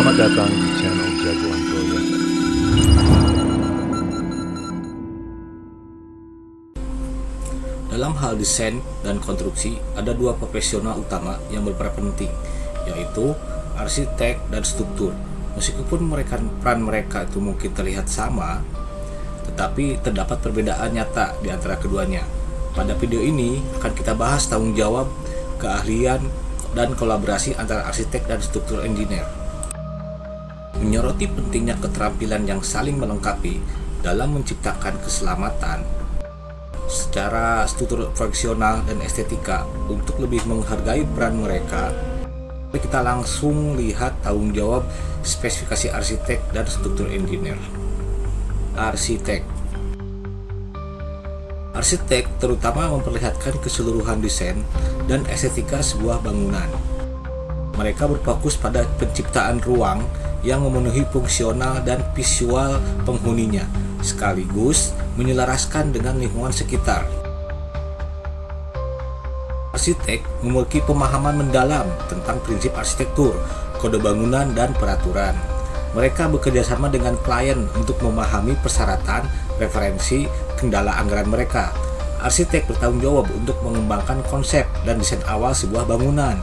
Selamat datang di channel Jagoan Proyek. Dalam hal desain dan konstruksi, ada dua profesional utama yang berperan penting, yaitu arsitek dan struktur. Meskipun peran mereka itu mungkin terlihat sama, tetapi terdapat perbedaan nyata di antara keduanya. Pada video ini akan kita bahas tanggung jawab, keahlian, dan kolaborasi antara arsitek dan struktur engineer. Menyoroti pentingnya keterampilan yang saling melengkapi dalam menciptakan keselamatan secara struktur fungsional dan estetika. Untuk lebih menghargai peran mereka, kita langsung lihat tanggung jawab spesifikasi arsitek dan struktur engineer. Arsitek terutama memperlihatkan keseluruhan desain dan estetika sebuah bangunan. Mereka berfokus pada penciptaan ruang yang memenuhi fungsional dan visual penghuninya, sekaligus menyelaraskan dengan lingkungan sekitar. Arsitek memiliki pemahaman mendalam tentang prinsip arsitektur, kode bangunan, dan peraturan. Mereka bekerja sama dengan klien untuk memahami persyaratan, referensi, kendala anggaran mereka. Arsitek bertanggung jawab untuk mengembangkan konsep dan desain awal sebuah bangunan.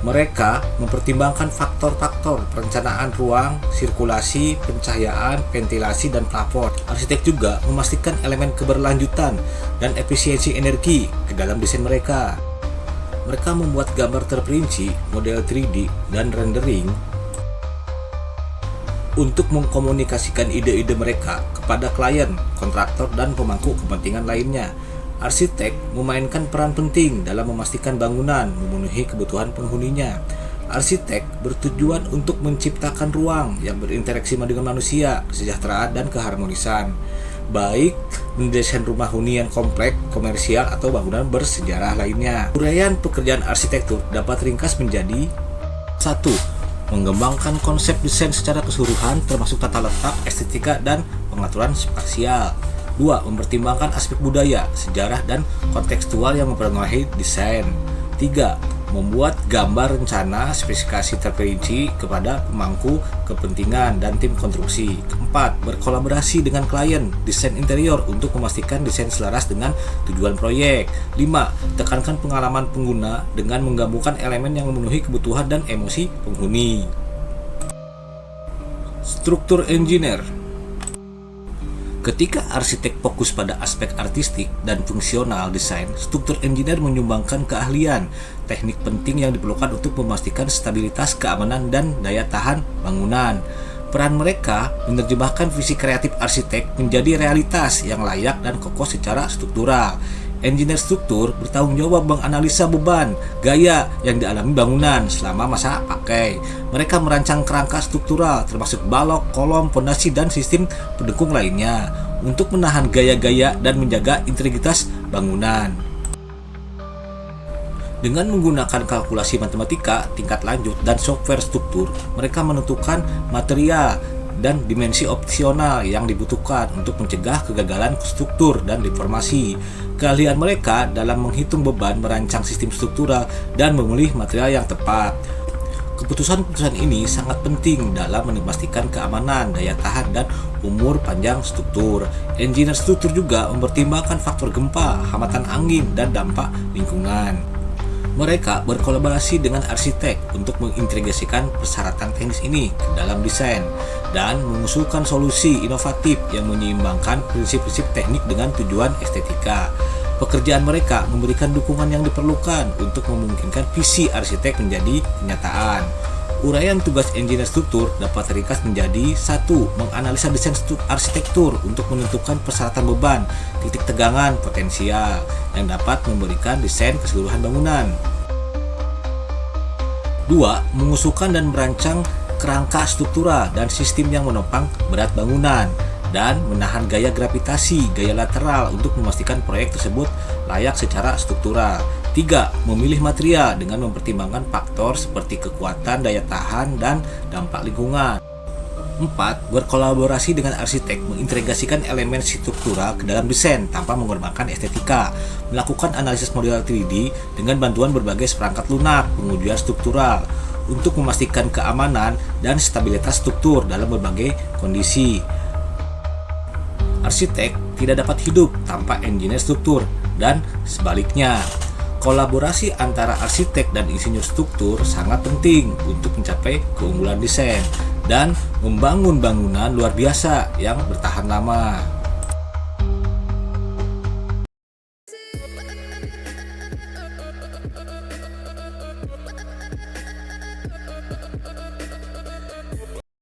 Mereka mempertimbangkan faktor-faktor perencanaan ruang, sirkulasi, pencahayaan, ventilasi, dan plafon. Arsitek juga memastikan elemen keberlanjutan dan efisiensi energi ke dalam desain mereka. Mereka membuat gambar terperinci, model 3D, dan rendering untuk mengkomunikasikan ide-ide mereka kepada klien, kontraktor, dan pemangku kepentingan lainnya. Arsitek memainkan peran penting dalam memastikan bangunan memenuhi kebutuhan penghuninya. Arsitek bertujuan untuk menciptakan ruang yang berinteraksi dengan manusia, kesejahteraan, dan keharmonisan, baik mendesain rumah hunian kompleks, komersial, atau bangunan bersejarah lainnya. Uraian pekerjaan arsitektur dapat ringkas menjadi 1. Mengembangkan konsep desain secara keseluruhan termasuk tata letak, estetika, dan pengaturan spasial. 2. Mempertimbangkan aspek budaya, sejarah, dan kontekstual yang mempengaruhi desain. 3. Membuat gambar rencana spesifikasi terperinci kepada pemangku kepentingan dan tim konstruksi. 4. Berkolaborasi dengan klien desain interior untuk memastikan desain selaras dengan tujuan proyek. 5. Tekankan pengalaman pengguna dengan menggabungkan elemen yang memenuhi kebutuhan dan emosi penghuni. Struktur engineer. Ketika arsitek fokus pada aspek artistik dan fungsional desain, struktur engineer menyumbangkan keahlian, teknik penting yang diperlukan untuk memastikan stabilitas, keamanan, dan daya tahan bangunan. Peran mereka menerjemahkan visi kreatif arsitek menjadi realitas yang layak dan kokoh secara struktural. Engineer struktur bertanggung jawab menganalisa beban, gaya yang dialami bangunan selama masa pakai. Mereka merancang kerangka struktural termasuk balok, kolom, fondasi, dan sistem pendukung lainnya untuk menahan gaya-gaya dan menjaga integritas bangunan. Dengan menggunakan kalkulasi matematika tingkat lanjut dan software struktur, mereka menentukan material dan dimensi opsional yang dibutuhkan untuk mencegah kegagalan struktur dan deformasi. Keahlian mereka dalam menghitung beban, merancang sistem struktural, dan memilih material yang tepat. Keputusan-keputusan ini sangat penting dalam memastikan keamanan, daya tahan, dan umur panjang struktur. Engineer struktur juga mempertimbangkan faktor gempa, hambatan angin, dan dampak lingkungan. Mereka berkolaborasi dengan arsitek untuk mengintegrasikan persyaratan teknis ini ke dalam desain dan mengusulkan solusi inovatif yang menyeimbangkan prinsip-prinsip teknik dengan tujuan estetika. Pekerjaan mereka memberikan dukungan yang diperlukan untuk memungkinkan visi arsitek menjadi kenyataan. Uraian tugas engineer struktur dapat ringkas menjadi 1. Menganalisa desain arsitektur untuk menentukan persyaratan beban, titik tegangan potensial yang dapat memberikan desain keseluruhan bangunan. 2. Mengusulkan dan merancang kerangka struktural dan sistem yang menopang berat bangunan dan menahan gaya gravitasi, gaya lateral untuk memastikan proyek tersebut layak secara struktural. 3. Memilih material dengan mempertimbangkan faktor seperti kekuatan, daya tahan, dan dampak lingkungan. 4. Berkolaborasi dengan arsitek mengintegrasikan elemen struktural ke dalam desain tanpa mengorbankan estetika. Melakukan analisis model 3D dengan bantuan berbagai perangkat lunak pengujian struktural untuk memastikan keamanan dan stabilitas struktur dalam berbagai kondisi. Arsitek tidak dapat hidup tanpa engineer struktur, dan sebaliknya. Kolaborasi antara arsitek dan insinyur struktur sangat penting untuk mencapai keunggulan desain dan membangun bangunan luar biasa yang bertahan lama.